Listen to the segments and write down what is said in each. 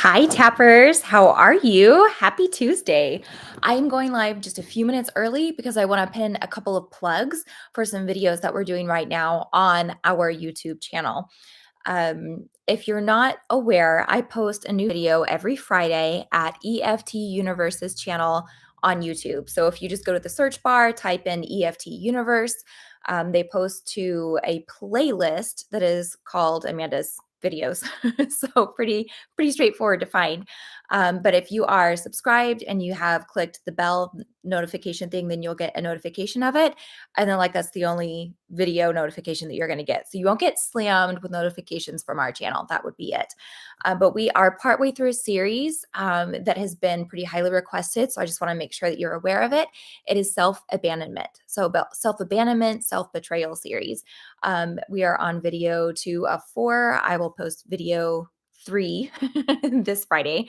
Hi, tappers. How are you? Happy Tuesday. I am going live just a few minutes early because I want to pin a couple of plugs for some videos that we're doing right now on our YouTube channel. If you're not aware, I post a new video every Friday at EFT Universe's channel on YouTube. So if you just go to the search bar, type in EFT Universe, they post to a playlist that is called Amanda's videos. So pretty straightforward to find. But if you are subscribed and you have clicked the bell notification thing, then you'll get a notification of it. And then that's the only video notification that you're going to get. So you won't get slammed with notifications from our channel. That would be it. But we are partway through a series that has been pretty highly requested. So I just want to make sure that you're aware of it. It is self-abandonment. So about self-abandonment, self-betrayal series. We are on video 2 of 4. I will post video 3 this Friday.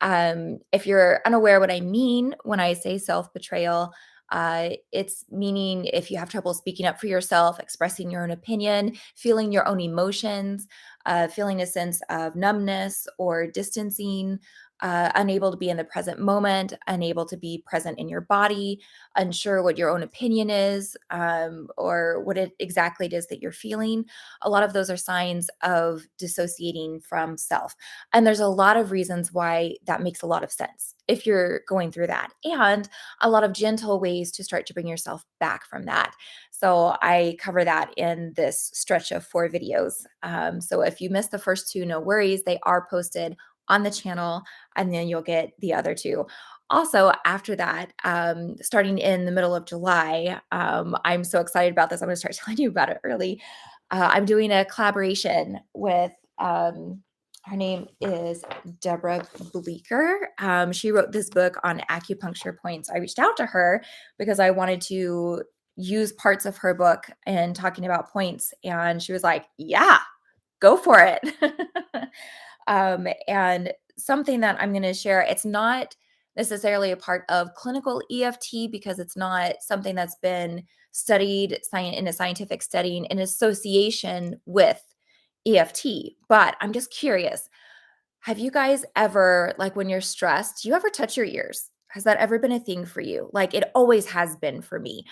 If you're unaware what I mean when I say self-betrayal, it's meaning if you have trouble speaking up for yourself, expressing your own opinion, feeling your own emotions, feeling a sense of numbness or distancing, unable to be in the present moment, unable to be present in your body, unsure what your own opinion is, or what exactly it is that you're feeling. A lot of those are signs of dissociating from self. And there's a lot of reasons why that makes a lot of sense if you're going through that, and a lot of gentle ways to start to bring yourself back from that. So I cover that in this stretch of 4 videos. So if you missed the first 2, no worries. They are posted on the channel, and then you'll get the other 2. Also, after that, starting in the middle of July, I'm so excited about this. I'm going to start telling you about it early. I'm doing a collaboration with her name is Deborah Bleeker. She wrote this book on acupuncture points. I reached out to her because I wanted to use parts of her book in talking about points. And she was like, yeah, go for it. And something that I'm going to share, it's not necessarily a part of clinical EFT because it's not something that's been studied in a scientific setting in association with EFT. But I'm just curious, have you guys ever, like when you're stressed, do you ever touch your ears? Has that ever been a thing for you? Like it always has been for me.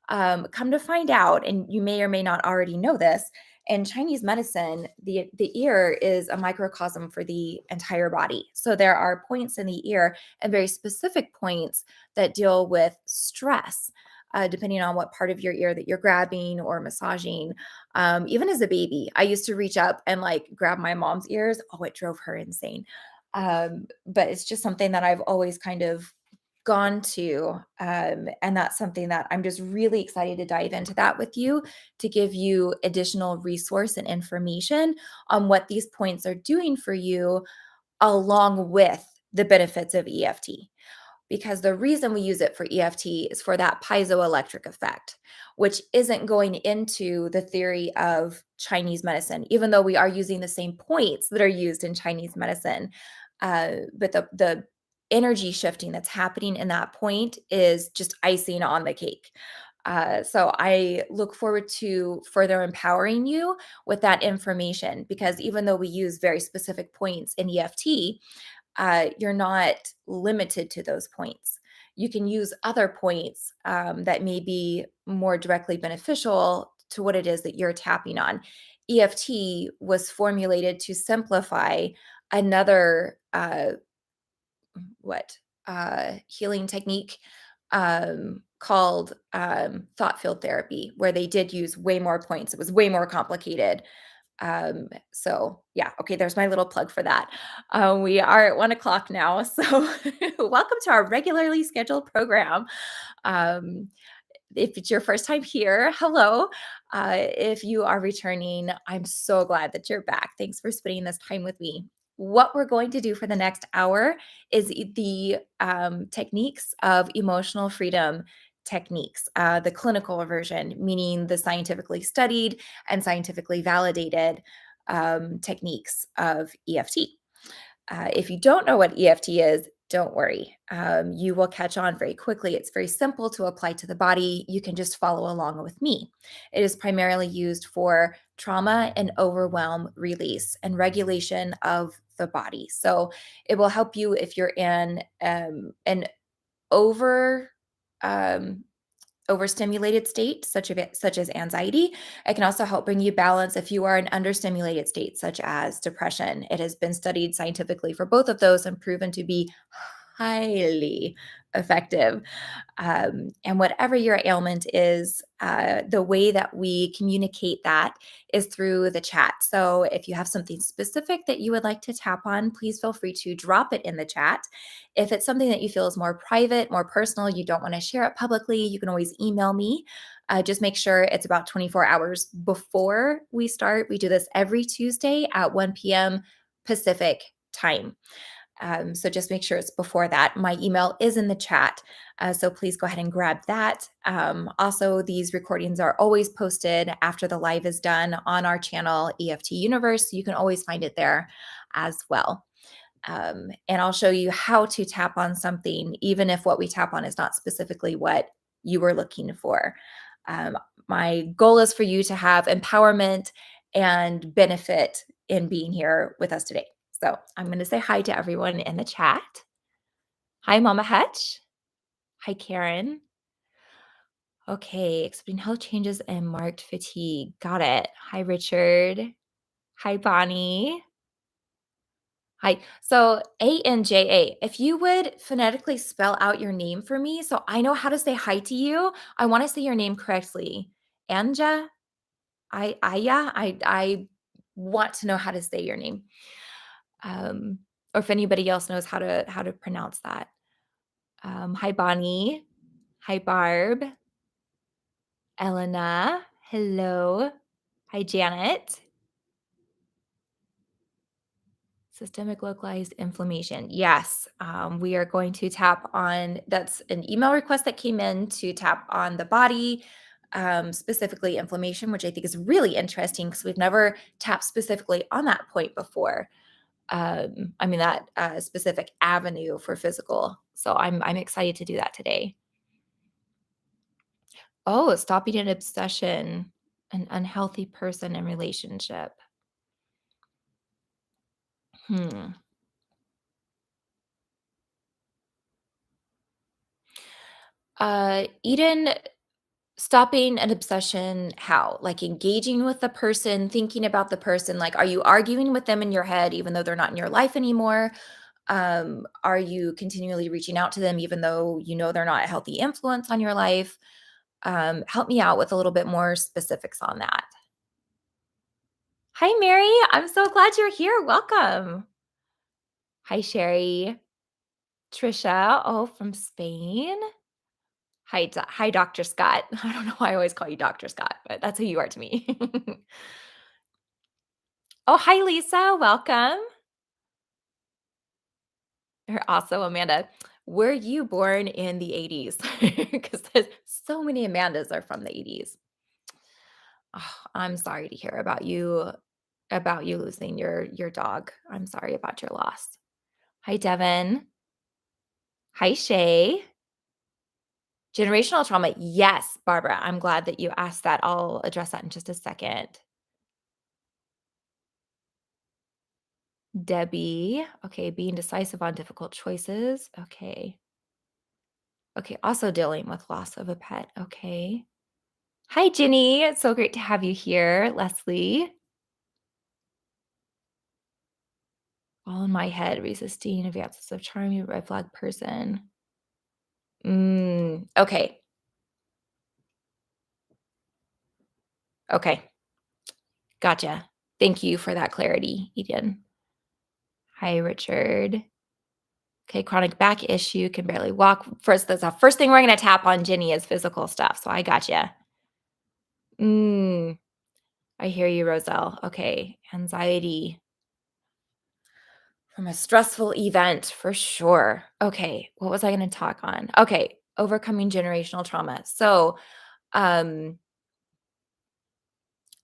Come to find out, and you may or may not already know this, in Chinese medicine, the ear is a microcosm for the entire body. So there are points in the ear and very specific points that deal with stress, depending on what part of your ear that you're grabbing or massaging. Even as a baby, I used to reach up and grab my mom's ears. Oh, it drove her insane. But it's just something that I've always kind of gone to. And that's something that I'm just really excited to dive into that with you to give you additional resource and information on what these points are doing for you, along with the benefits of EFT. Because the reason we use it for EFT is for that piezoelectric effect, which isn't going into the theory of Chinese medicine, even though we are using the same points that are used in Chinese medicine. But the energy shifting that's happening in that point is just icing on the cake. So I look forward to further empowering you with that information because even though we use very specific points in EFT, you're not limited to those points. You can use other points that may be more directly beneficial to what it is that you're tapping on. EFT was formulated to simplify another healing technique called thought field therapy, where they did use way more points. It was way more complicated. So yeah, okay, there's my little plug for that. We are at 1 o'clock now, so welcome to our regularly scheduled program. Um, if it's your first time here, hello. If you are returning, I'm so glad that you're back. Thanks for spending this time with me. What we're going to do for the next hour is the techniques of emotional freedom techniques, the clinical version, meaning the scientifically studied and scientifically validated techniques of EFT. If you don't know what EFT is, don't worry. You will catch on very quickly. It's very simple to apply to the body. You can just follow along with me. It is primarily used for trauma and overwhelm release and regulation of the body. So it will help you if you're in an over um, overstimulated state, such as anxiety. It can also help bring you balance if you are in understimulated state, such as depression. It has been studied scientifically for both of those and proven to be highly effective. And whatever your ailment is, the way that we communicate that is through the chat. So if you have something specific that you would like to tap on, please feel free to drop it in the chat. If it's something that you feel is more private, more personal, you don't want to share it publicly, you can always email me. Just make sure it's about 24 hours before we start. We do this every Tuesday at 1 p.m. Pacific time. So just make sure it's before that. My email is in the chat. So please go ahead and grab that. Also, these recordings are always posted after the live is done on our channel, EFT Universe. You can always find it there as well. And I'll show you how to tap on something, even if what we tap on is not specifically what you were looking for. Um, my goal is for you to have empowerment and benefit in being here with us today. So I'm going to say hi to everyone in the chat. Hi, Mama Hutch. Hi, Karen. Okay, explain health changes and marked fatigue. Got it. Hi, Richard. Hi, Bonnie. Hi. So ANJA, if you would phonetically spell out your name for me so I know how to say hi to you, I want to say your name correctly. Anja, I want to know how to say your name. Or if anybody else knows how to pronounce that. Hi, Bonnie. Hi, Barb. Elena. Hello. Hi, Janet. Systemic localized inflammation. Yes, we are going to tap on that's an email request that came in to tap on the body, specifically inflammation, which I think is really interesting because we've never tapped specifically on that point before. I mean, that specific avenue for physical. So I'm excited to do that today. Oh, stopping an obsession, an unhealthy person and relationship. Hmm. Eden, stopping an obsession, how? Like engaging with the person, thinking about the person, like, are you arguing with them in your head even though they're not in your life anymore? Are you continually reaching out to them even though you know they're not a healthy influence on your life? Help me out with a little bit more specifics on that. Hi, Mary. I'm so glad you're here. Welcome. Hi, Sherry. Trisha, oh, from Spain. Hi, Dr. Scott. I don't know why I always call you Dr. Scott, but that's who you are to me. Oh, hi, Lisa. Welcome. You're also Amanda. Were you born in the 80s? Because there's so many Amandas are from the 80s. Oh, I'm sorry to hear about you losing your dog. I'm sorry about your loss. Hi, Devin. Hi, Shay. Generational trauma. Yes, Barbara. I'm glad that you asked that. I'll address that in just a second. Debbie. Okay, being decisive on difficult choices. Okay. Okay, also dealing with loss of a pet. Okay. Hi, Jenny. It's so great to have you here. Leslie. All in my head, resisting advances of charming red flag person. Okay. Okay. Gotcha. Thank you for that clarity, Eden. Hi, Richard. Okay, chronic back issue, can barely walk. First, that's the first thing we're going to tap on, Jenny, is physical stuff. So I gotcha. I hear you, Roselle. Okay, anxiety from a stressful event for sure. Okay, what was I going to talk on? Okay, overcoming generational trauma. So,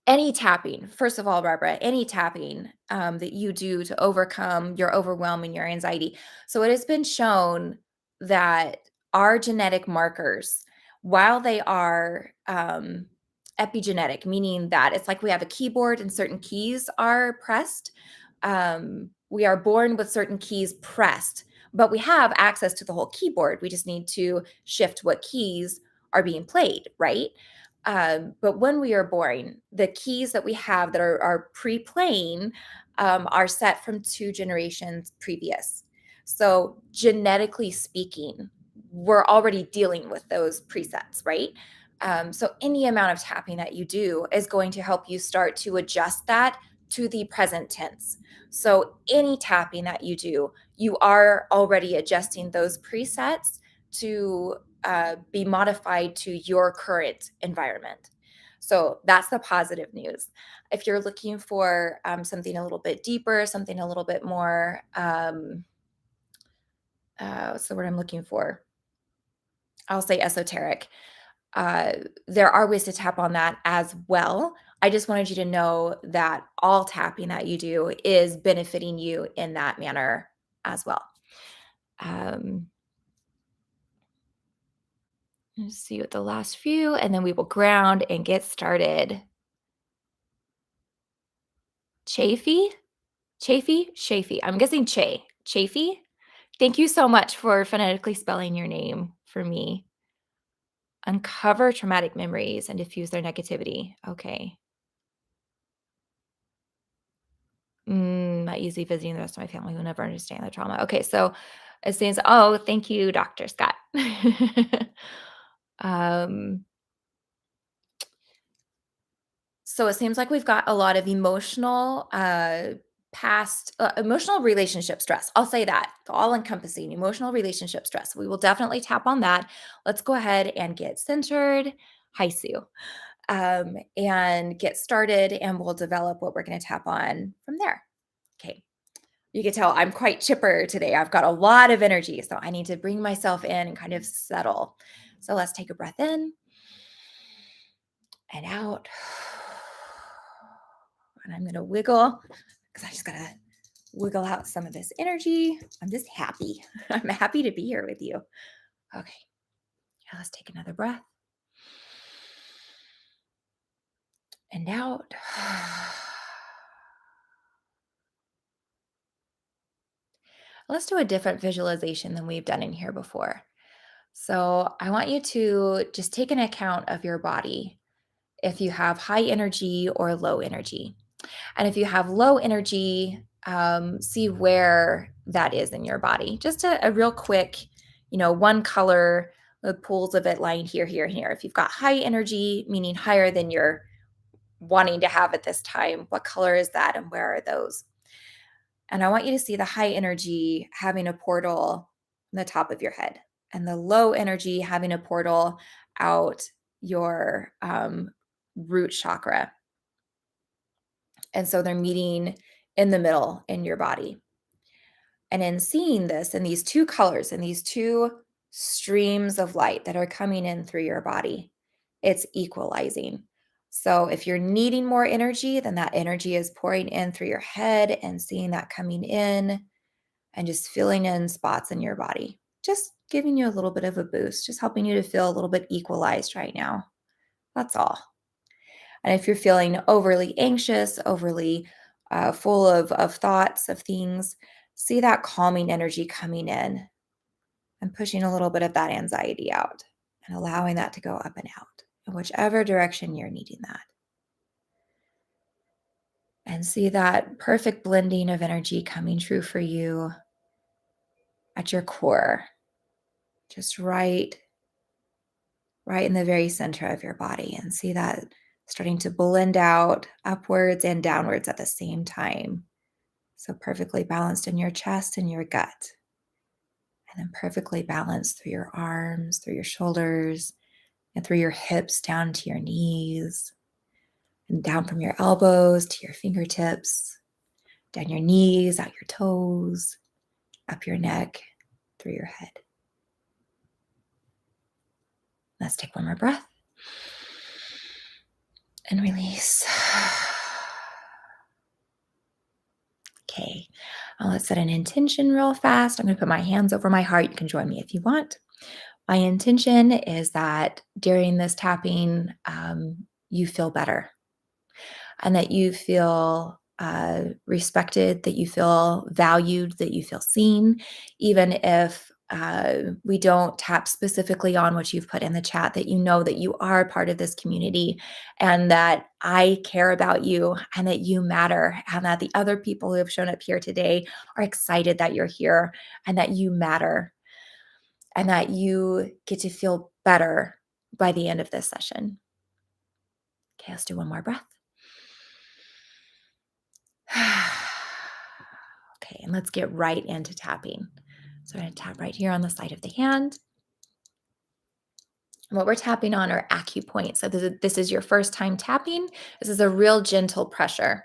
any tapping, first of all, Barbara, any tapping that you do to overcome your overwhelm and your anxiety. So it has been shown that our genetic markers, while they are epigenetic, meaning that it's like we have a keyboard and certain keys are pressed. We are born with certain keys pressed, but we have access to the whole keyboard. We just need to shift what keys are being played, right? But when we are born, the keys that we have that are pre-playing are set from 2 generations previous. So genetically speaking, we're already dealing with those presets, right? So any amount of tapping that you do is going to help you start to adjust that to the present tense. So any tapping that you do, you are already adjusting those presets to be modified to your current environment. So that's the positive news. If you're looking for something a little bit deeper, something a little bit more, what's the word I'm looking for? I'll say esoteric. Uh, there are ways to tap on that as well. I just wanted you to know that all tapping that you do is benefiting you in that manner as well. Um, let's see what the last few, and then we will ground and get started. Chafee? Chafee? Chafee. I'm guessing Chafee? Thank you so much for phonetically spelling your name for me. Uncover traumatic memories and diffuse their negativity. Okay. Not easily visiting the rest of my family will never understand the trauma. Okay, so it seems, oh, thank you, Dr. Scott. um, so it seems like we've got a lot of emotional past emotional relationship stress. I'll say that all encompassing emotional relationship stress. We will definitely tap on that. Let's go ahead and get centered. Hi, Sue. And get started, and we'll develop what we're going to tap on from there. Okay. You can tell I'm quite chipper today. I've got a lot of energy, so I need to bring myself in and kind of settle. So let's take a breath in and out. And I'm going to wiggle because I just got to wiggle out some of this energy. I'm just happy. I'm happy to be here with you. Okay. Now let's take another breath and out. Let's do a different visualization than we've done in here before. So I want you to just take an account of your body if you have high energy or low energy. And if you have low energy, see where that is in your body. Just a real quick, one color, the pools of it lying here, here, and here. If you've got high energy, meaning higher than you're wanting to have at this time, what color is that and where are those? And I want you to see the high energy having a portal on the top of your head, and the low energy having a portal out your root chakra. And so they're meeting in the middle in your body. And in seeing this, in these two colors, in these two streams of light that are coming in through your body, it's equalizing. So if you're needing more energy, then that energy is pouring in through your head and seeing that coming in and just filling in spots in your body. Just giving you a little bit of a boost, just helping you to feel a little bit equalized right now. That's all. And if you're feeling overly anxious, overly full of thoughts, of things, see that calming energy coming in and pushing a little bit of that anxiety out and allowing that to go up and out in whichever direction you're needing that. And see that perfect blending of energy coming true for you at your core, just right in the very center of your body, and see that starting to blend out upwards and downwards at the same time. So perfectly balanced in your chest and your gut, and then perfectly balanced through your arms, through your shoulders, and through your hips down to your knees, and down from your elbows to your fingertips, down your knees, out your toes, up your neck, through your head. Let's take one more breath and release. Okay, let's set an intention real fast. I'm going to put my hands over my heart. You can join me if you want. My intention is that during this tapping, you feel better and that you feel respected, that you feel valued, that you feel seen, even if we don't tap specifically on what you've put in the chat, that you know that you are part of this community and that I care about you and that you matter and that the other people who have shown up here today are excited that you're here and that you matter and that you get to feel better by the end of this session. Okay, let's do one more breath. Okay, and let's get right into tapping. So I'm going to tap right here on the side of the hand. And what we're tapping on are acupoints. So this is your first time tapping. This is a real gentle pressure.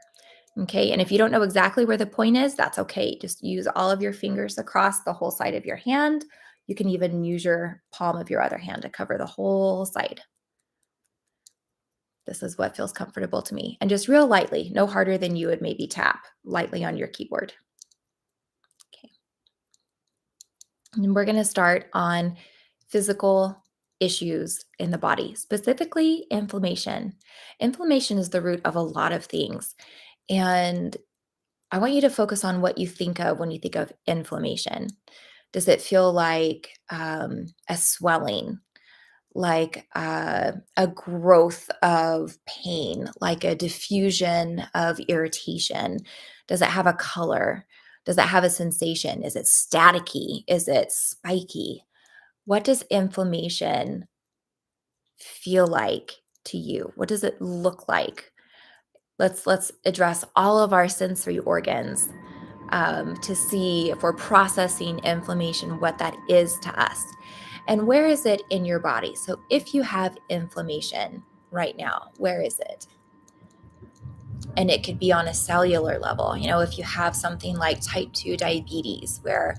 Okay, and if you don't know exactly where the point is, that's okay. Just use all of your fingers across the whole side of your hand. You can even use your palm of your other hand to cover the whole side. This is what feels comfortable to me. And just real lightly, no harder than you would maybe tap lightly on your keyboard. Okay. And we're going to start on physical issues in the body, specifically inflammation. Inflammation is the root of a lot of things. And I want you to focus on what you think of when you think of inflammation. Does it feel like a swelling, like a growth of pain, like a diffusion of irritation? Does it have a color? Does it have a sensation? Is it staticky? Is it spiky? What does inflammation feel like to you? What does it look like? Let's address all of our sensory organs to see if we're processing inflammation, what that is to us. And where is it in your body? So if you have inflammation right now, where is it? And it could be on a cellular level. You know, if you have something like type 2 diabetes, where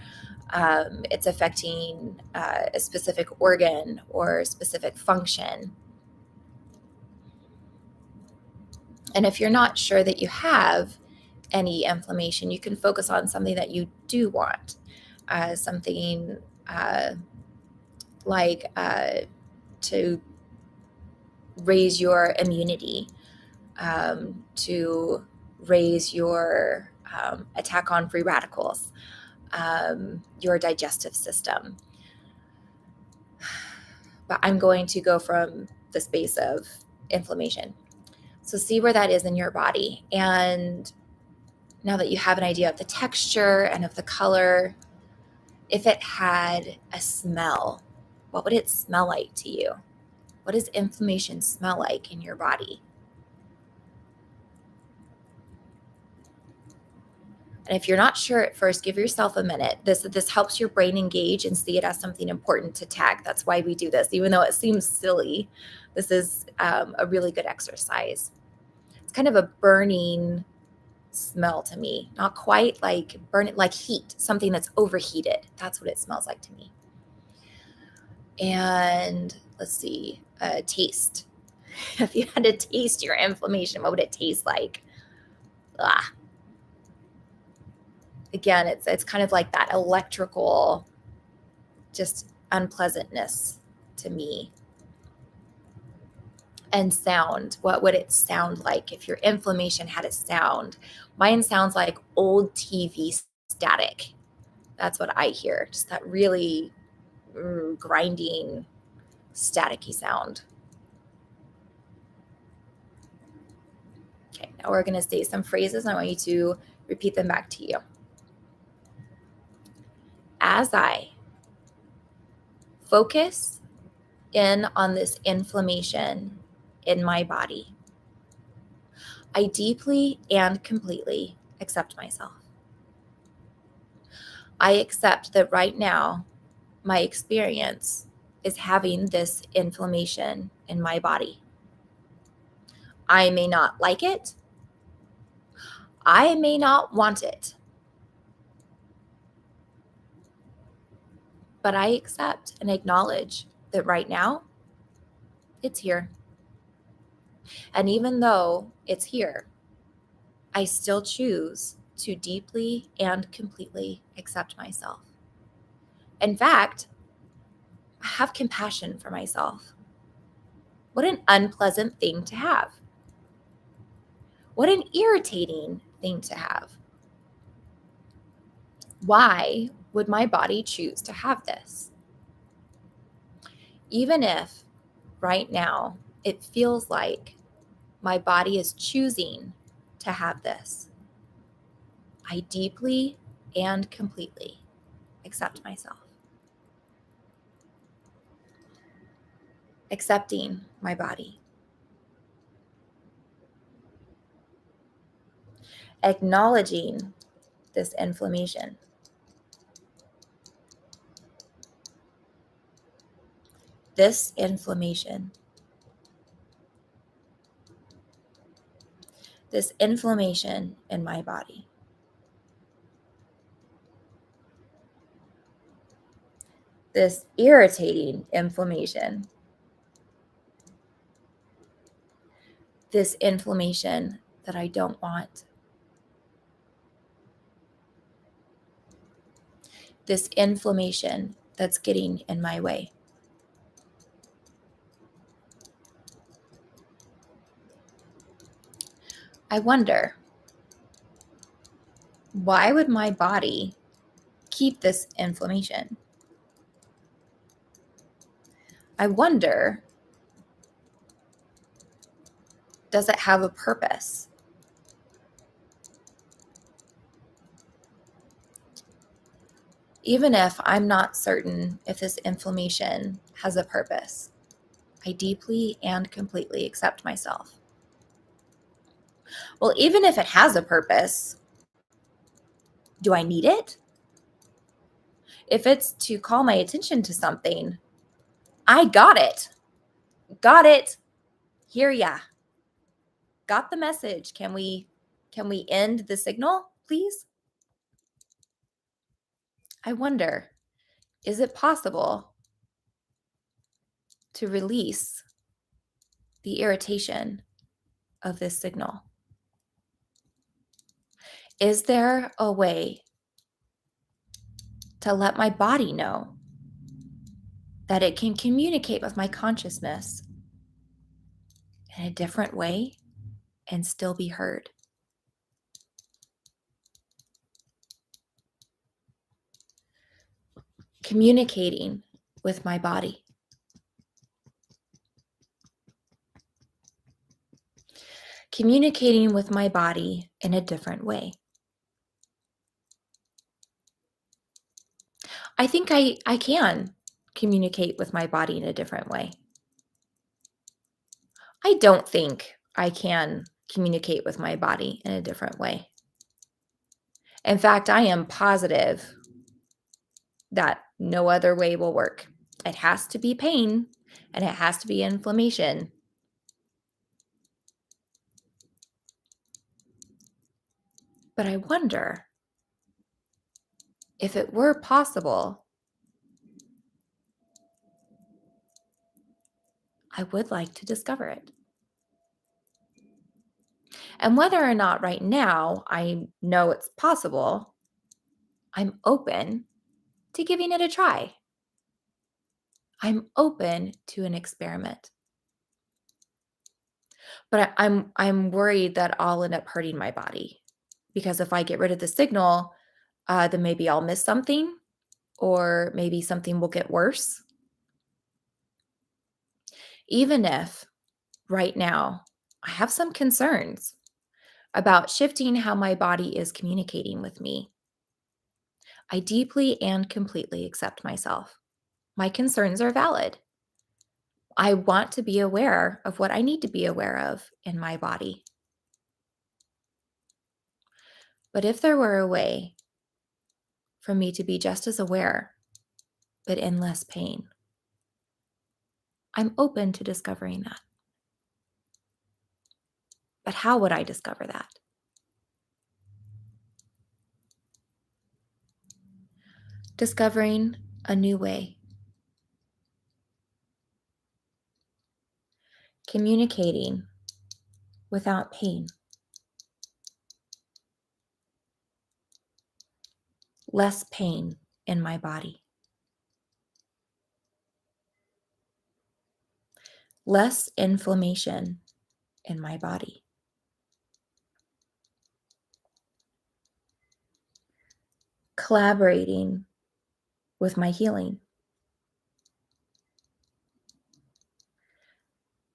it's affecting a specific organ or specific function. And if you're not sure that you have any inflammation, you can focus on something that you do want, something like to raise your immunity, to raise your attack on free radicals, your digestive system. But I'm going to go from the space of inflammation. So see where that is in your body. And now that you have an idea of the texture and of the color, if it had a smell, what would it smell like to you? What does inflammation smell like in your body? And if you're not sure at first, give yourself a minute. This helps your brain engage and see it as something important to tag. That's why we do this. Even though it seems silly, this is a really good exercise. It's kind of a burning smell to me, not quite like burning, like heat, something that's overheated. That's what it smells like to me. And let's see, taste. If you had to taste your inflammation, what would it taste like? Ah. Again, it's kind of like that electrical, just unpleasantness to me. And sound, what would it sound like if your inflammation had a sound? Mine sounds like old TV static. That's what I hear, just that really grinding, staticky sound. Okay, now we're going to say some phrases. I want you to repeat them back to you. As I focus in on this inflammation in my body, I deeply and completely accept myself. I accept that right now, my experience is having this inflammation in my body. I may not like it. I may not want it. But I accept and acknowledge that right now, it's here. And even though it's here, I still choose to deeply and completely accept myself. In fact, I have compassion for myself. What an unpleasant thing to have. What an irritating thing to have. Why would my body choose to have this? Even if right now it feels like my body is choosing to have this, I deeply and completely accept myself. Accepting my body. Acknowledging this inflammation. This inflammation. This inflammation in my body. This irritating inflammation. This inflammation that I don't want. This inflammation that's getting in my way. I wonder, why would my body keep this inflammation? I wonder, does it have a purpose? Even if I'm not certain if this inflammation has a purpose, I deeply and completely accept myself. Well, even if it has a purpose, do I need it? If it's to call my attention to something, I got it. Got it. Hear ya. Got the message. Can we end the signal, please? I wonder, is it possible to release the irritation of this signal? Is there a way to let my body know that it can communicate with my consciousness in a different way and still be heard? Communicating with my body. Communicating with my body in a different way. I think I can communicate with my body in a different way. I don't think I can communicate with my body in a different way. In fact, I am positive that no other way will work. It has to be pain and it has to be inflammation. But I wonder if it were possible, I would like to discover it. And whether or not right now I know it's possible, I'm open to giving it a try. I'm open to an experiment. But I'm worried that I'll end up hurting my body because if I get rid of the signal, then maybe I'll miss something or maybe something will get worse. Even if right now I have some concerns about shifting how my body is communicating with me, I deeply and completely accept myself. My concerns are valid. I want to be aware of what I need to be aware of in my body. But if there were a way for me to be just as aware, but in less pain, I'm open to discovering that. But how would I discover that? Discovering a new way. Communicating without pain. Less pain in my body. less inflammation in my body, collaborating with my healing,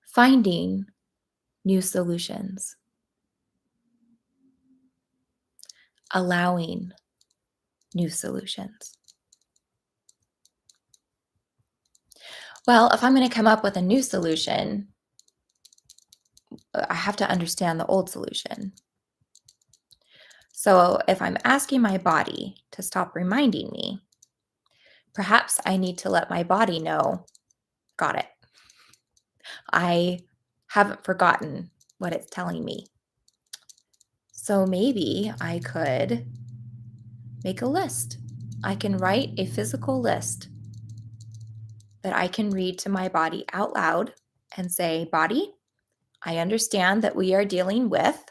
finding new solutions, allowing new solutions. Well, if I'm going to come up with a new solution, I have to understand the old solution. So if I'm asking my body to stop reminding me, perhaps I need to let my body know, got it. I haven't forgotten what it's telling me. So maybe I could make a list. I can write a physical list that I can read to my body out loud and say, body, I understand that we are dealing with,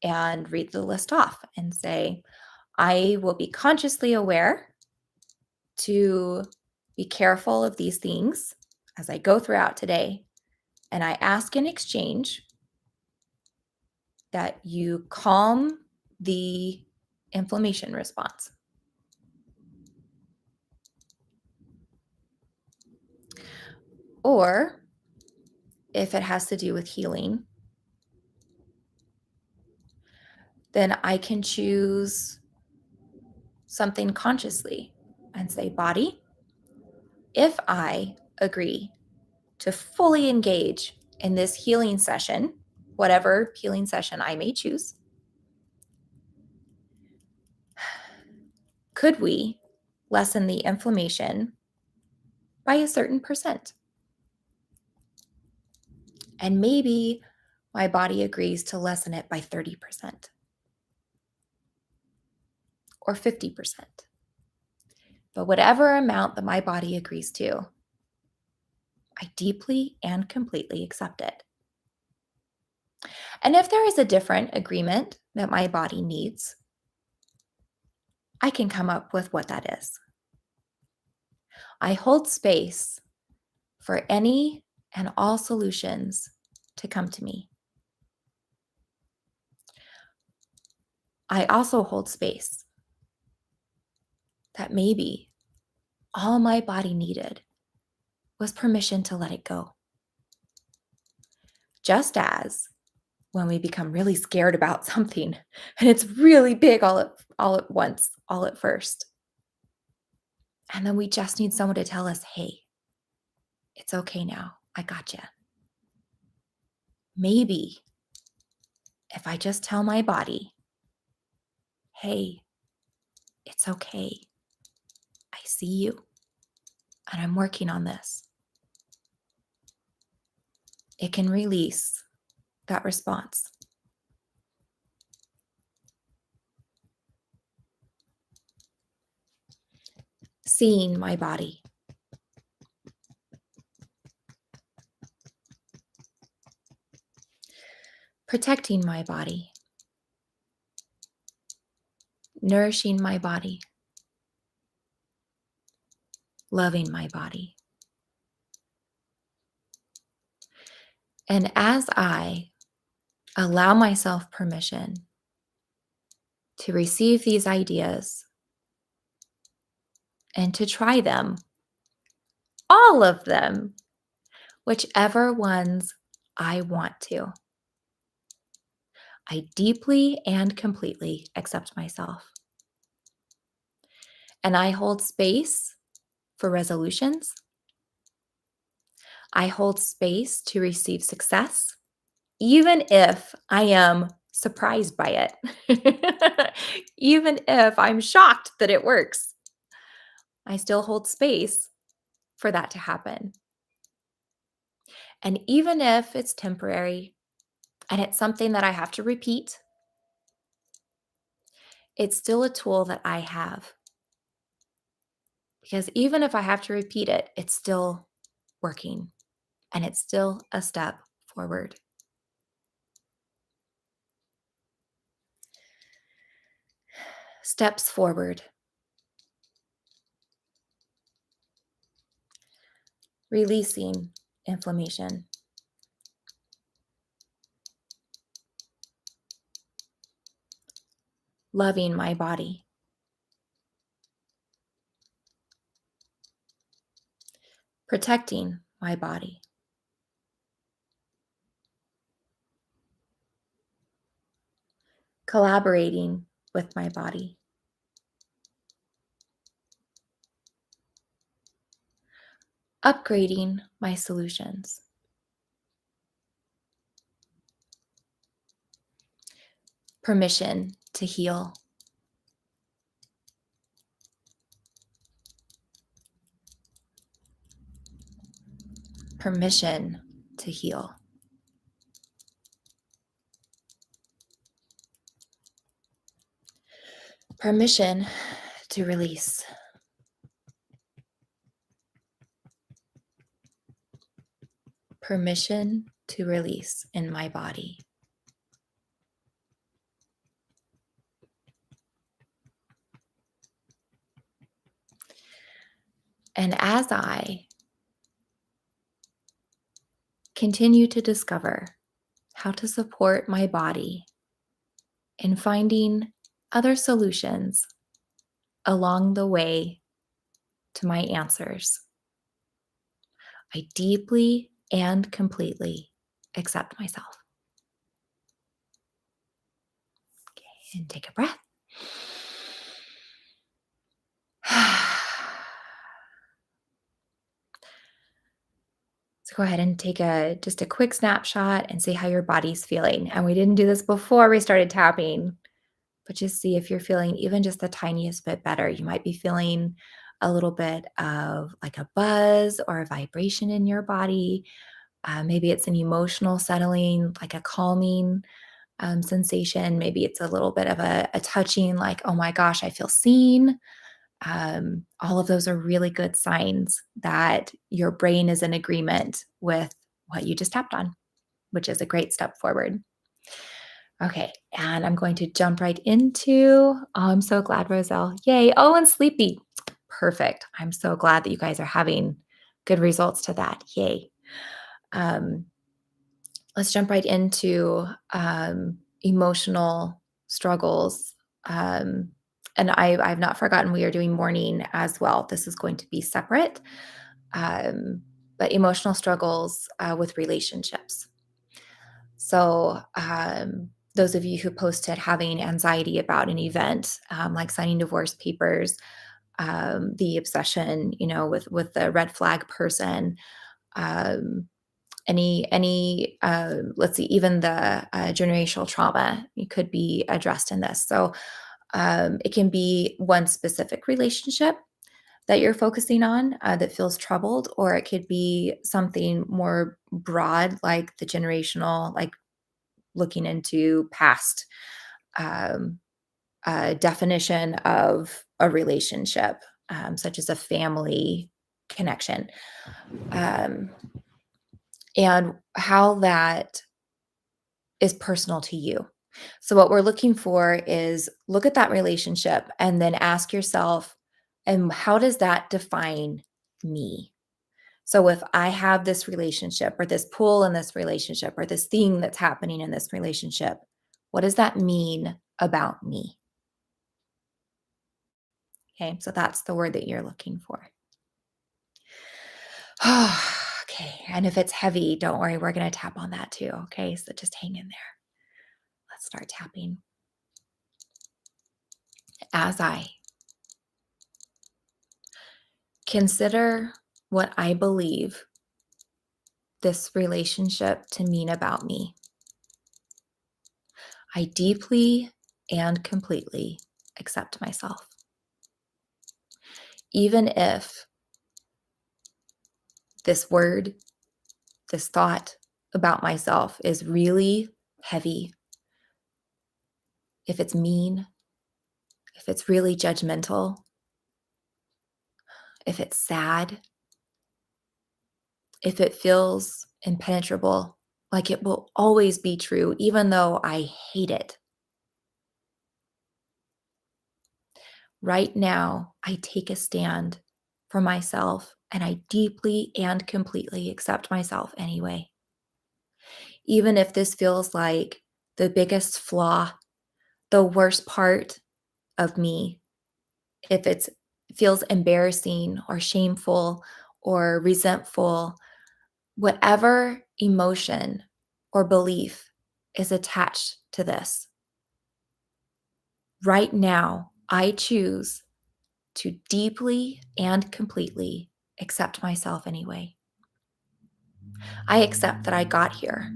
and read the list off and say, I will be consciously aware to be careful of these things as I go throughout today. And I ask in exchange that you calm the inflammation response. Or if it has to do with healing, then I can choose something consciously and say, body, if I agree to fully engage in this healing session, whatever healing session I may choose, could we lessen the inflammation by a certain percent? And maybe my body agrees to lessen it by 30% or 50%. But whatever amount that my body agrees to, I deeply and completely accept it. And if there is a different agreement that my body needs, I can come up with what that is. I hold space for any and all solutions to come to me. I also hold space that maybe all my body needed was permission to let it go. Just as when we become really scared about something and it's really big all at once, all at first. And then we just need someone to tell us, hey, it's okay now. I gotcha. Maybe if I just tell my body, hey, it's okay. I see you and I'm working on this. It can release that response. Seeing my body. Protecting my body. Nourishing my body. Loving my body. And as I allow myself permission to receive these ideas and to try them, all of them, whichever ones I want to, I deeply and completely accept myself. And I hold space for resolutions. I hold space to receive success, even if I am surprised by it, even if I'm shocked that it works. I still hold space for that to happen. And even if it's temporary and it's something that I have to repeat, it's still a tool that I have. Because even if I have to repeat it, it's still working and it's still a step forward. Steps forward. Releasing inflammation, loving my body, protecting my body, collaborating with my body, upgrading my solutions, permission to heal, permission to heal, permission to release, permission to release in my body. And as I continue to discover how to support my body in finding other solutions along the way to my answers, I deeply and completely accept myself. Okay, and take a breath. So go ahead and take just a quick snapshot and see how your body's feeling. And we didn't do this before we started tapping, but just see if you're feeling even just the tiniest bit better. You might be feeling a little bit of like a buzz or a vibration in your body. Maybe it's an emotional settling, like a calming sensation. Maybe it's a little bit of a touching, like, oh my gosh, I feel seen. All of those are really good signs that your brain is in agreement with what you just tapped on, which is a great step forward. Okay, and I'm going to jump right into, oh, I'm so glad, Roselle. Yay. Oh, and sleepy. Perfect. I'm so glad that you guys are having good results to that. Yay. Um, let's jump right into emotional struggles. And I've not forgotten we are doing morning as well. This is going to be separate, but emotional struggles with relationships. So, those of you who posted having anxiety about an event, like signing divorce papers, the obsession, with the red flag person, um, let's see, even the generational trauma could be addressed in this. So, it can be one specific relationship that you're focusing on that feels troubled, or it could be something more broad, like the generational, like looking into past um, definition of a relationship, such as a family connection, um, and how that is personal to you. So, what we're looking for is look at that relationship and then ask yourself, and how does that define me? So, if I have this relationship or this pull in this relationship or this thing that's happening in this relationship, what does that mean about me? Okay, so that's the word that you're looking for. Okay, and if it's heavy, don't worry, we're going to tap on that too. Okay, so just hang in there. Let's start tapping. As I consider what I believe this relationship to mean about me, I deeply and completely accept myself. Even if this word, this thought about myself is really heavy, if it's mean, if it's really judgmental, if it's sad, if it feels impenetrable, like it will always be true, even though I hate it. Right now, I take a stand for myself and I deeply and completely accept myself anyway. Even if this feels like the biggest flaw, the worst part of me, if it feels embarrassing or shameful or resentful, whatever emotion or belief is attached to this, right now, I choose to deeply and completely accept myself anyway. I accept that I got here.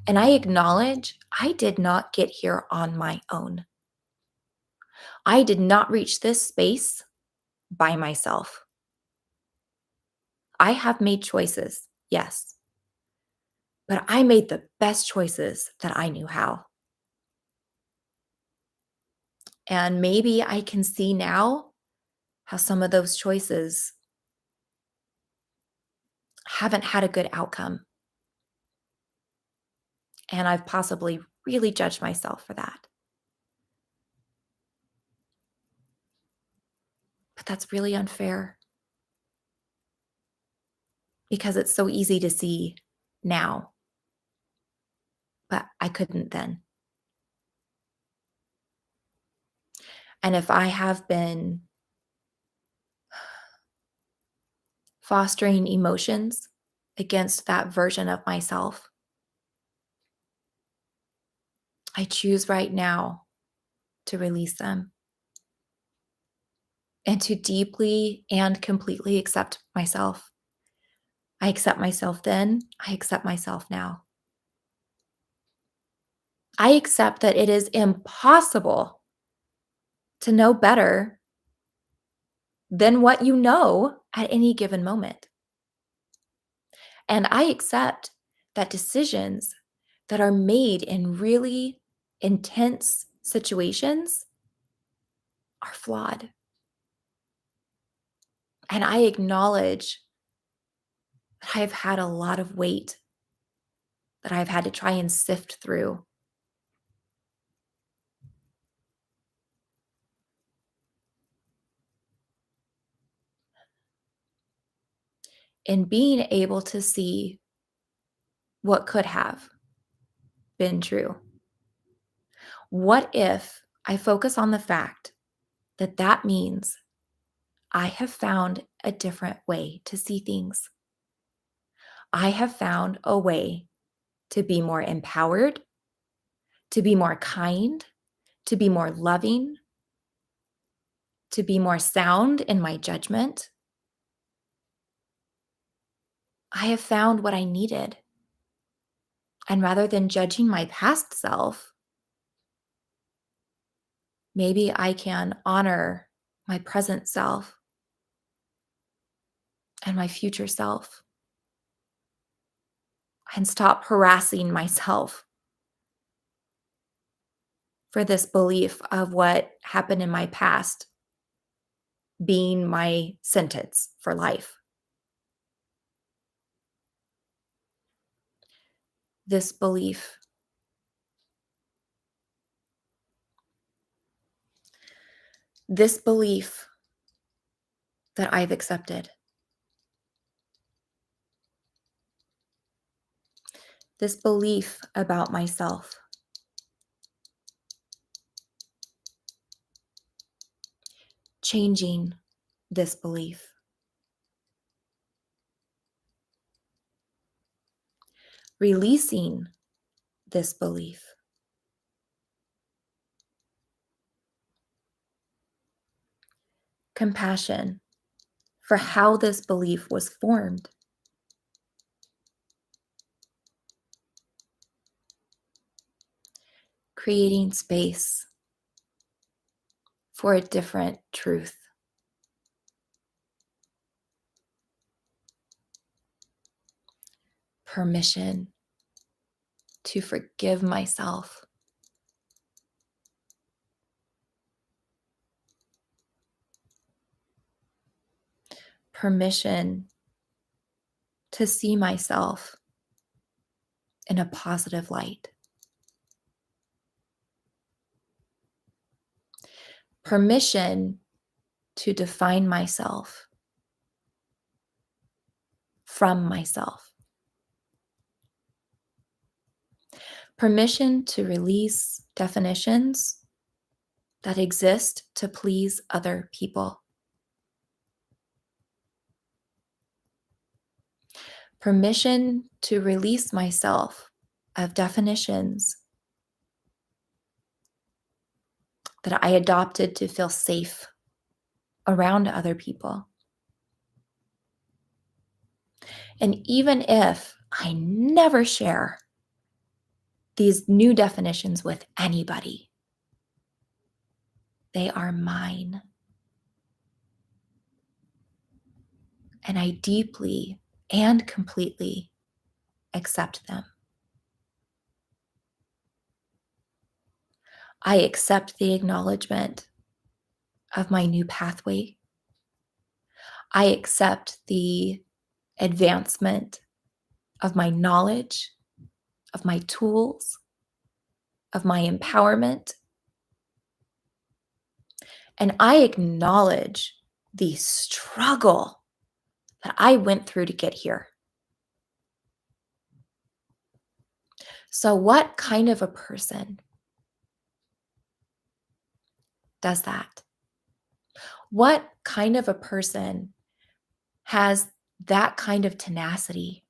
And I acknowledge I did not get here on my own. I did not reach this space by myself. I have made choices, yes, but I made the best choices that I knew how. And maybe I can see now how some of those choices haven't had a good outcome. And I've possibly really judged myself for that. But that's really unfair because it's so easy to see now, but I couldn't then. And if I have been fostering emotions against that version of myself, I choose right now to release them and to deeply and completely accept myself. I accept myself then, I accept myself now. I accept that it is impossible to know better than what you know at any given moment. And I accept that decisions that are made in really intense situations are flawed. And I acknowledge that I've had a lot of weight that I've had to try and sift through. In being able to see what could have been true. What if I focus on the fact that that means I have found a different way to see things? I have found a way to be more empowered, to be more kind, to be more loving, to be more sound in my judgment. I have found what I needed. And rather than judging my past self, maybe I can honor my present self and my future self and stop harassing myself for this belief of what happened in my past being my sentence for life. This belief, this belief that I've accepted, this belief about myself, changing this belief, releasing this belief, compassion for how this belief was formed, creating space for a different truth, permission to forgive myself, permission to see myself in a positive light, permission to define myself from myself. Permission to release definitions that exist to please other people. Permission to release myself of definitions that I adopted to feel safe around other people. And even if I never share these new definitions with anybody, they are mine. And I deeply and completely accept them. I accept the acknowledgement of my new pathway. I accept the advancement of my knowledge, of my tools, of my empowerment. And I acknowledge the struggle that I went through to get here. So, what kind of a person does that? What kind of a person has that kind of tenacity,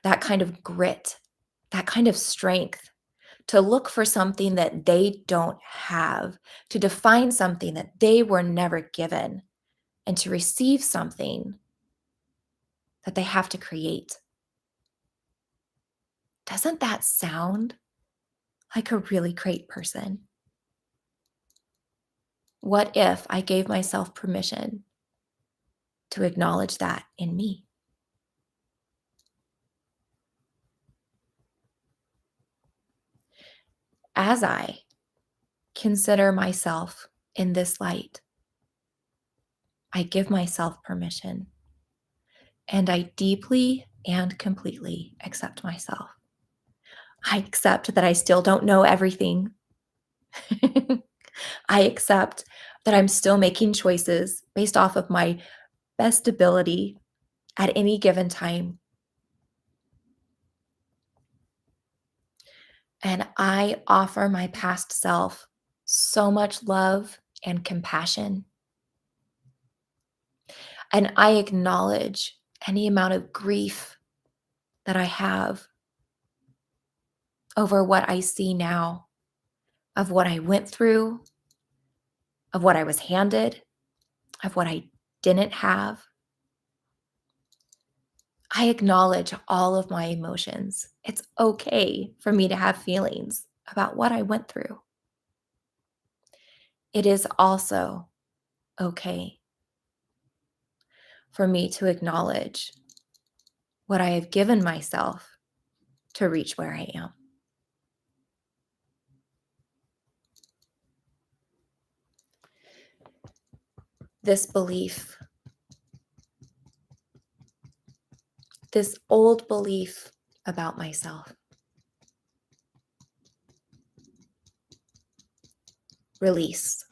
that kind of grit, that kind of strength to look for something that they don't have, to define something that they were never given, and to receive something that they have to create? Doesn't that sound like a really great person? What if I gave myself permission to acknowledge that in me? As I consider myself in this light, I give myself permission and I deeply and completely accept myself. I accept that I still don't know everything. I accept that I'm still making choices based off of my best ability at any given time. And I offer my past self so much love and compassion. And I acknowledge any amount of grief that I have over what I see now, of what I went through, of what I was handed, of what I didn't have. I acknowledge all of my emotions. It's okay for me to have feelings about what I went through. It is also okay for me to acknowledge what I have given myself to reach where I am. This belief, this old belief about myself, release.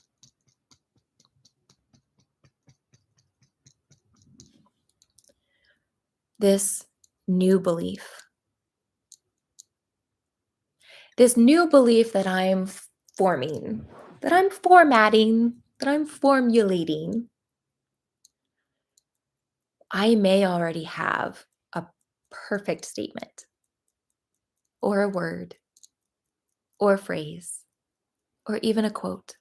This new belief, this new belief that I'm forming, that I'm formatting, that I'm formulating. I may already have a perfect statement or a word or a phrase or even a quote.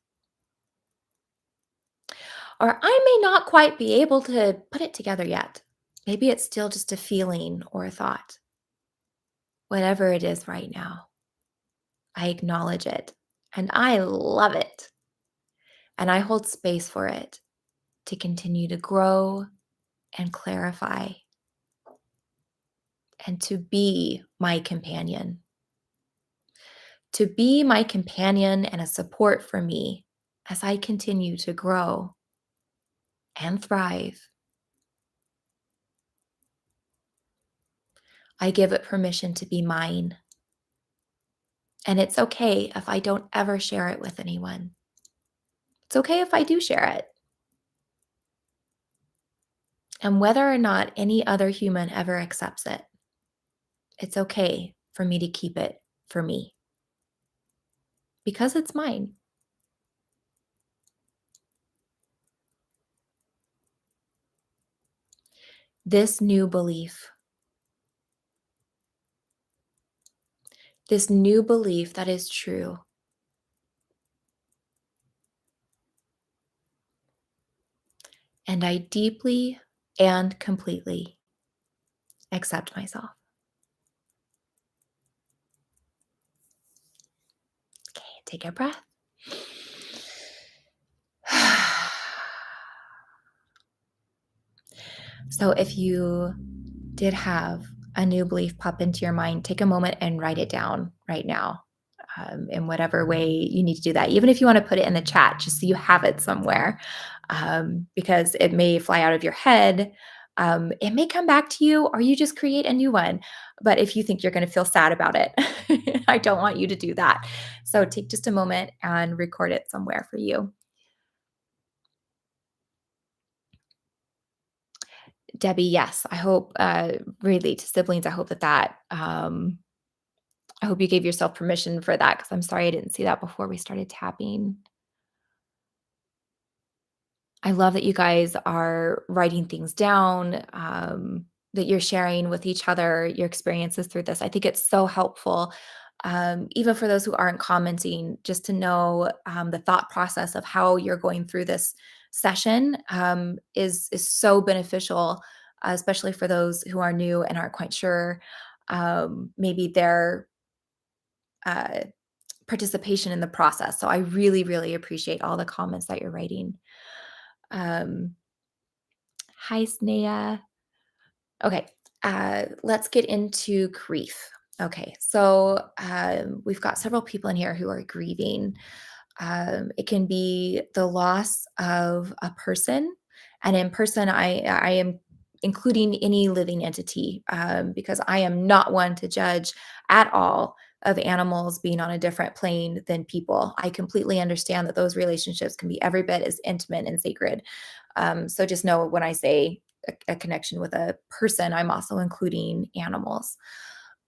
Or I may not quite be able to put it together yet. Maybe it's still just a feeling or a thought. Whatever it is right now, I acknowledge it and I love it. And I hold space for it to continue to grow and clarify and to be my companion. To be my companion and a support for me as I continue to grow and thrive. I give it permission to be mine. And it's okay if I don't ever share it with anyone. It's okay if I do share it. And whether or not any other human ever accepts it, it's okay for me to keep it for me because it's mine. This new belief, this new belief that is true, and I deeply and completely accept myself. Okay, take a breath. So, if you did have a new belief pop into your mind, take a moment and write it down right now, in whatever way you need to do that. Even if you want to put it in the chat, just so you have it somewhere, because it may fly out of your head. It may come back to you, or you just create a new one. But if you think you're going to feel sad about it, I don't want you to do that. So, take just a moment and record it somewhere for you. Debbie, yes, I hope, really to siblings, I hope I hope you gave yourself permission for that because I'm sorry I didn't see that before we started tapping. I love that you guys are writing things down, that you're sharing with each other your experiences through this. I think it's so helpful, even for those who aren't commenting, just to know the thought process of how you're going through this session is so beneficial, especially for those who are new and aren't quite sure. Maybe their uh, participation in the process. So I really, really appreciate all the comments that you're writing. Um, Hi, Snea. Okay, let's get into grief. Okay, so we've got several people in here who are grieving. It can be the loss of a person, and in person, I am including any living entity because I am not one to judge at all of animals being on a different plane than people. I completely understand that those relationships can be every bit as intimate and sacred. So just know when I say a connection with a person, I'm also including animals.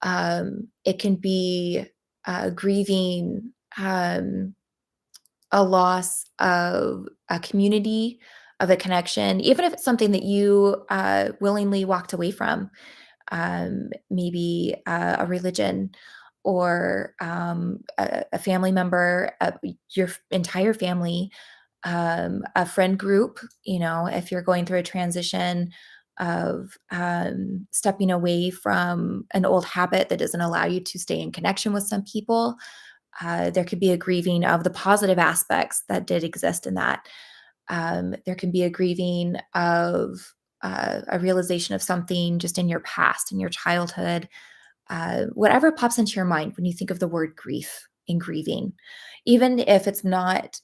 It can be grieving. A loss of a community, of a connection, even if it's something that you, willingly walked away from, maybe, a religion or, a family member, your entire family, a friend group, if you're going through a transition of, stepping away from an old habit that doesn't allow you to stay in connection with some people, there could be a grieving of the positive aspects that did exist in that. There can be a grieving of a realization of something just in your past, in your childhood, whatever pops into your mind when you think of the word grief and grieving, even if it's not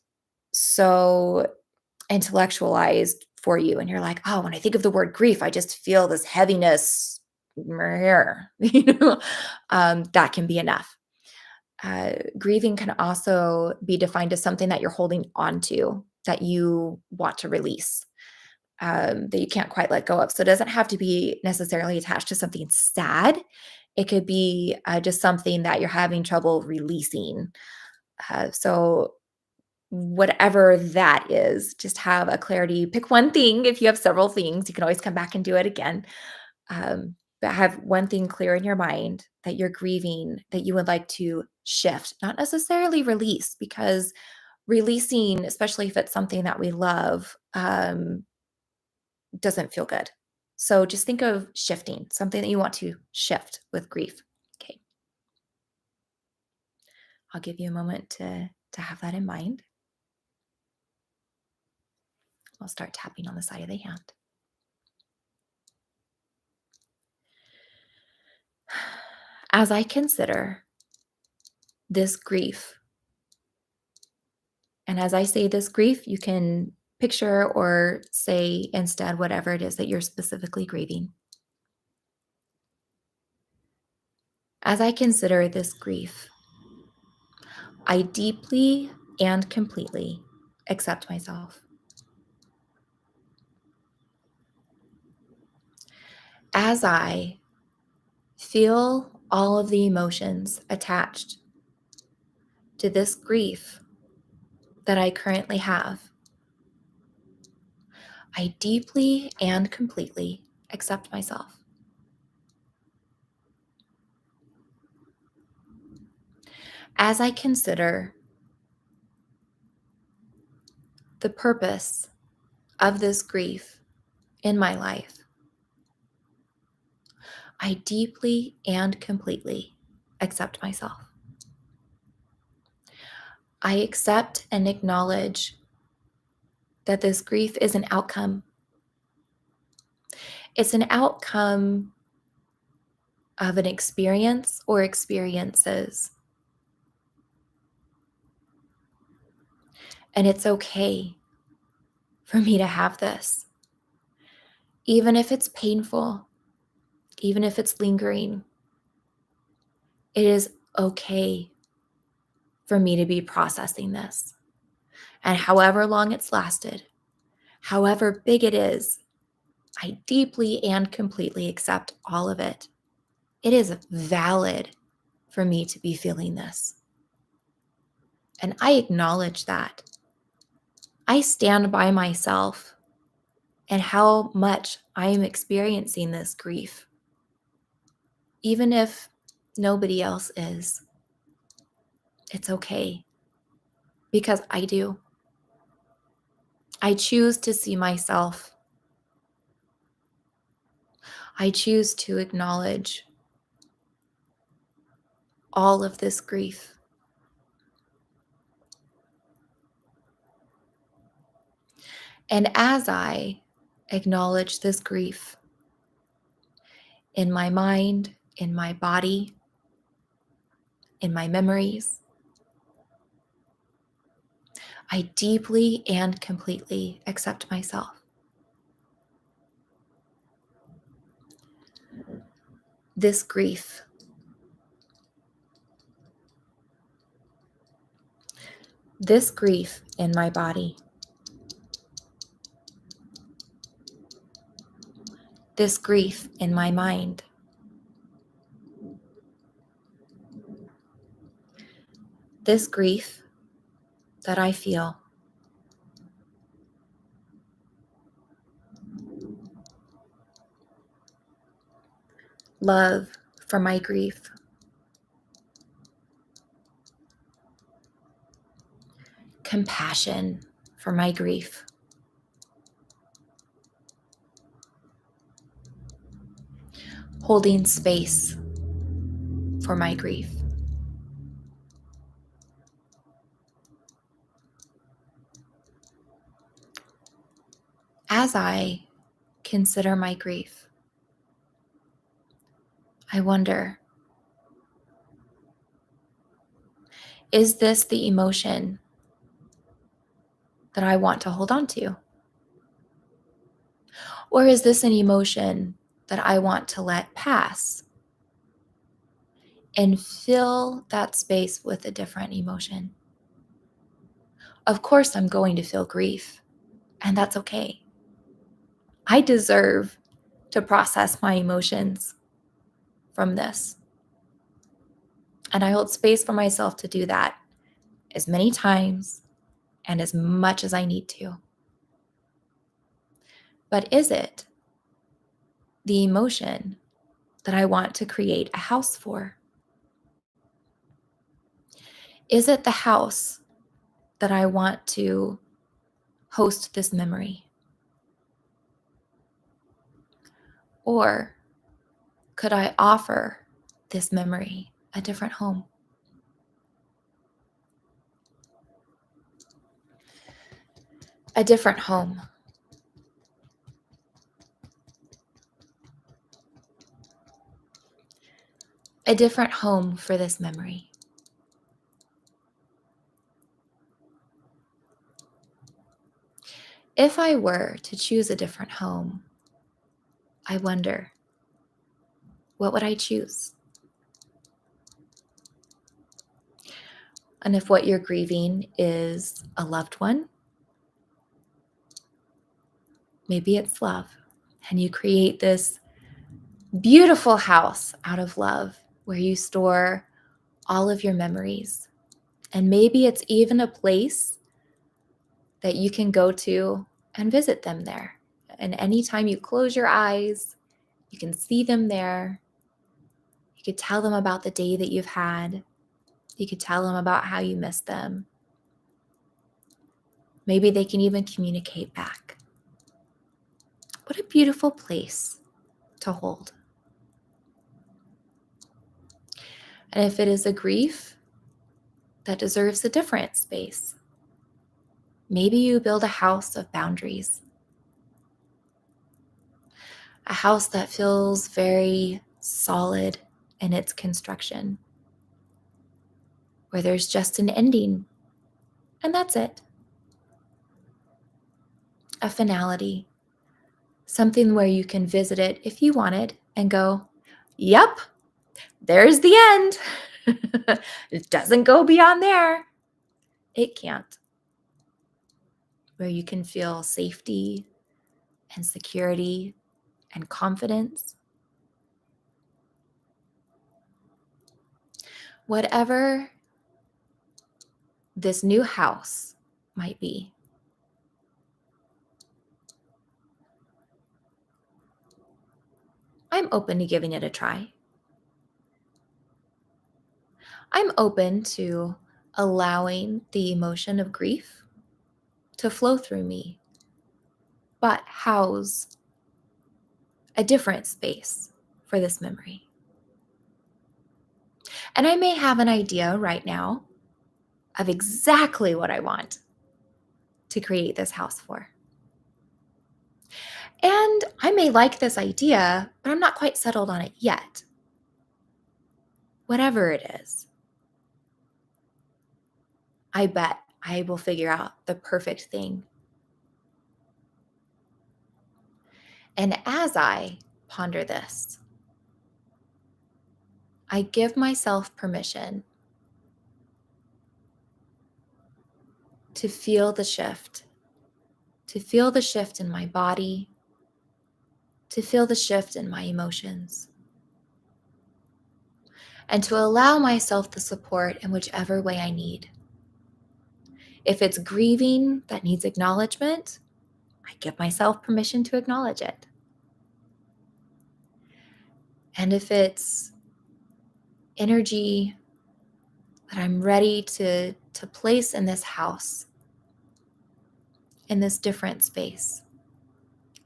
so intellectualized for you. And you're like, oh, when I think of the word grief, I just feel this heaviness here, that can be enough. Grieving can also be defined as something that you're holding on to that you want to release, that you can't quite let go of. So it doesn't have to be necessarily attached to something sad. It could be just something that you're having trouble releasing. So whatever that is, just have a clarity. Pick one thing. If you have several things, you can always come back and do it again. But have one thing clear in your mind that you're grieving, that you would like to shift, not necessarily release, because releasing, especially if it's something that we love, doesn't feel good. So just think of shifting, something that you want to shift with grief. Okay, I'll give you a moment to have that in mind. I'll start tapping on the side of the hand. As I consider this grief, and as I say this grief, you can picture or say instead whatever it is that you're specifically grieving. As I consider this grief, I deeply and completely accept myself. As I feel all of the emotions attached to this grief that I currently have, I deeply and completely accept myself. As I consider the purpose of this grief in my life, I deeply and completely accept myself. I accept and acknowledge that this grief is an outcome. It's an outcome of an experience or experiences. And it's okay for me to have this. Even if it's painful, even if it's lingering, it is okay for me to be processing this. And however long it's lasted, however big it is, I deeply and completely accept all of it. It is valid for me to be feeling this. And I acknowledge that. I stand by myself and how much I am experiencing this grief, even if nobody else is. It's okay because I do. I choose to see myself. I choose to acknowledge all of this grief. And as I acknowledge this grief in my mind, in my body, in my memories, I deeply and completely accept myself. This grief, this grief in my body, this grief in my mind, this grief that I feel, love for my grief, compassion for my grief, holding space for my grief. As I consider my grief, I wonder, is this the emotion that I want to hold on to? Or is this an emotion that I want to let pass and fill that space with a different emotion? Of course, I'm going to feel grief, and that's okay. I deserve to process my emotions from this. And I hold space for myself to do that as many times and as much as I need to. But is it the emotion that I want to create a house for? Is it the house that I want to host this memory? Or could I offer this memory a different home? A different home. A different home for this memory. If I were to choose a different home, I wonder, what would I choose? And if what you're grieving is a loved one, maybe it's love. And you create this beautiful house out of love where you store all of your memories. And maybe it's even a place that you can go to and visit them there. And anytime you close your eyes, you can see them there. You could tell them about the day that you've had. You could tell them about how you miss them. Maybe they can even communicate back. What a beautiful place to hold. And if it is a grief that deserves a different space, maybe you build a house of boundaries. A house that feels very solid in its construction, where there's just an ending, and that's it. A finality, something where you can visit it if you wanted and go, yep, there's the end. It doesn't go beyond there. It can't. Where you can feel safety and security and confidence. Whatever this new house might be, I'm open to giving it a try. I'm open to allowing the emotion of grief to flow through me, but house a different space for this memory. And I may have an idea right now of exactly what I want to create this house for. And I may like this idea, but I'm not quite settled on it yet. Whatever it is, I bet I will figure out the perfect thing. And as I ponder this, I give myself permission to feel the shift, in my body, to feel the shift in my emotions, and to allow myself the support in whichever way I need. If it's grieving that needs acknowledgement, I give myself permission to acknowledge it. And if it's energy that I'm ready to place in this house, in this different space,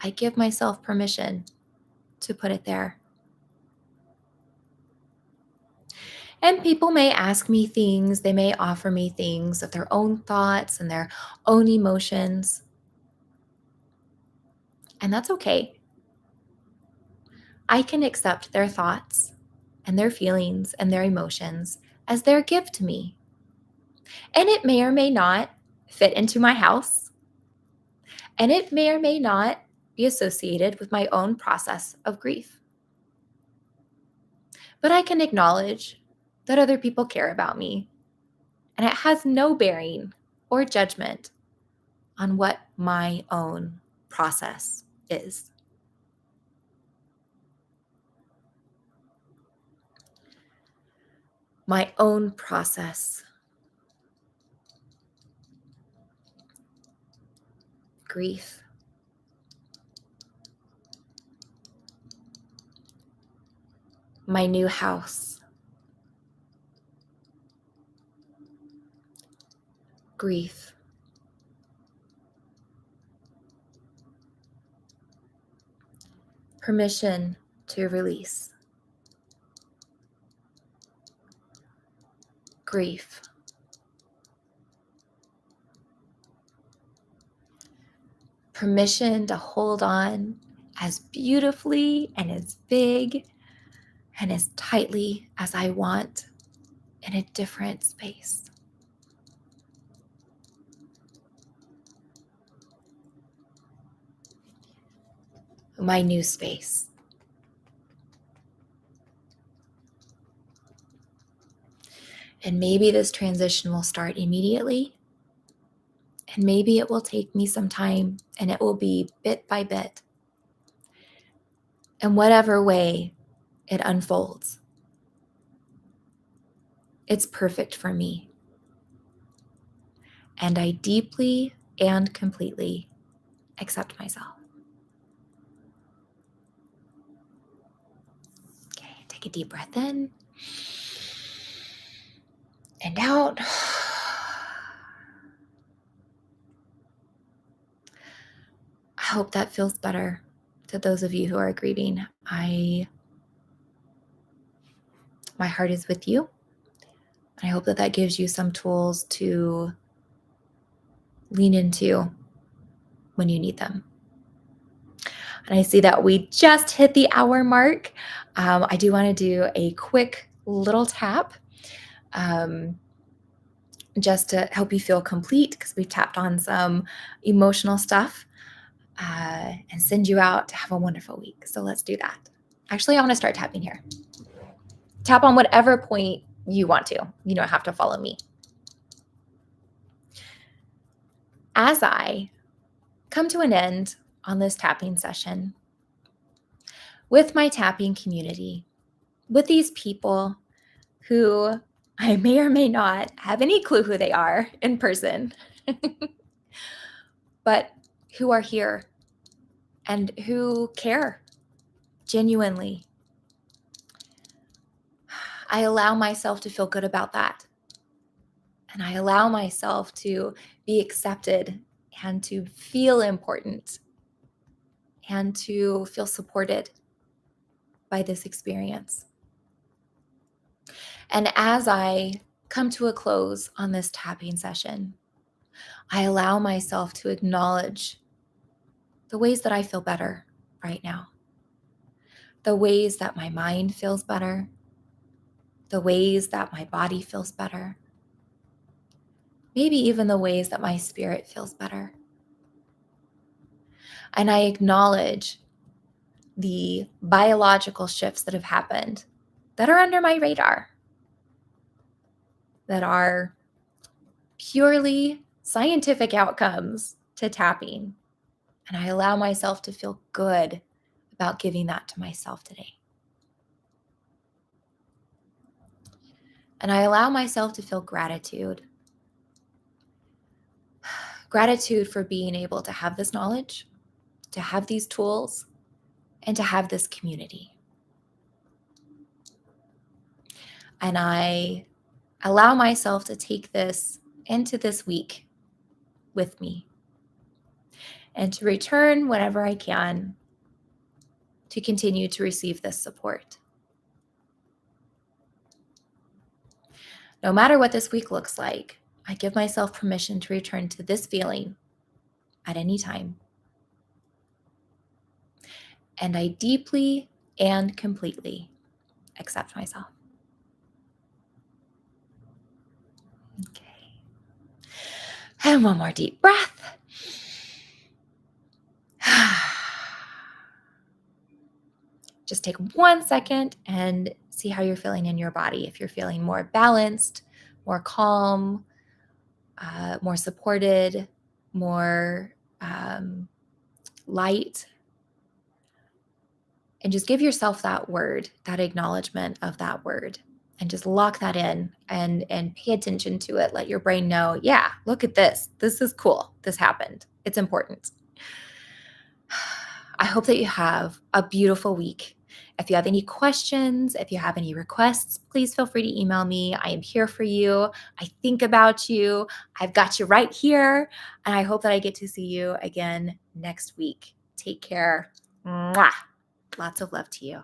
I give myself permission to put it there. And people may ask me things, they may offer me things of their own thoughts and their own emotions. And that's okay. I can accept their thoughts and their feelings and their emotions as their gift to me. And it may or may not fit into my house. And it may or may not be associated with my own process of grief. But I can acknowledge that other people care about me. And it has no bearing or judgment on what my own process is. My own process. Grief. My new house. Grief. Permission to release. Grief. Permission to hold on as beautifully and as big and as tightly as I want in a different space. My new space. And maybe this transition will start immediately. And maybe it will take me some time and it will be bit by bit. In whatever way It unfolds. It's perfect for me. And I deeply and completely accept myself. Okay, take a deep breath in and out. I hope that feels better to those of you who are grieving. My heart is with you. I hope that that gives you some tools to lean into when you need them. And I see that we just hit the hour mark. I do want to do a quick little tap just to help you feel complete, because we've tapped on some emotional stuff, and send you out to have a wonderful week. So let's do that. Actually, I want to start tapping here. Tap on whatever point you want to. You don't have to follow me. As I come to an end on this tapping session with my tapping community, with these people who I may or may not have any clue who they are in person, but who are here and who care genuinely. I allow myself to feel good about that. And I allow myself to be accepted and to feel important and to feel supported by this experience. And as I come to a close on this tapping session, I allow myself to acknowledge the ways that I feel better right now, the ways that my mind feels better, the ways that my body feels better, maybe even the ways that my spirit feels better. And I acknowledge the biological shifts that have happened that are under my radar, that are purely scientific outcomes to tapping. And I allow myself to feel good about giving that to myself today. And I allow myself to feel gratitude. Gratitude for being able to have this knowledge, to have these tools, and to have this community. And I allow myself to take this into this week with me and to return whenever I can to continue to receive this support. No matter what this week looks like, I give myself permission to return to this feeling at any time. And I deeply and completely accept myself. Okay. And one more deep breath. Just take 1 second and see how you're feeling in your body. If you're feeling more balanced, more calm, more supported, more light. And just give yourself that word, that acknowledgement of that word, and just lock that in and pay attention to it. Let your brain know, yeah, look at this. This is cool. This happened. It's important. I hope that you have a beautiful week. If you have any questions, if you have any requests, please feel free to email me. I am here for you. I think about you. I've got you right here. And I hope that I get to see you again next week. Take care. Mwah. Lots of love to you.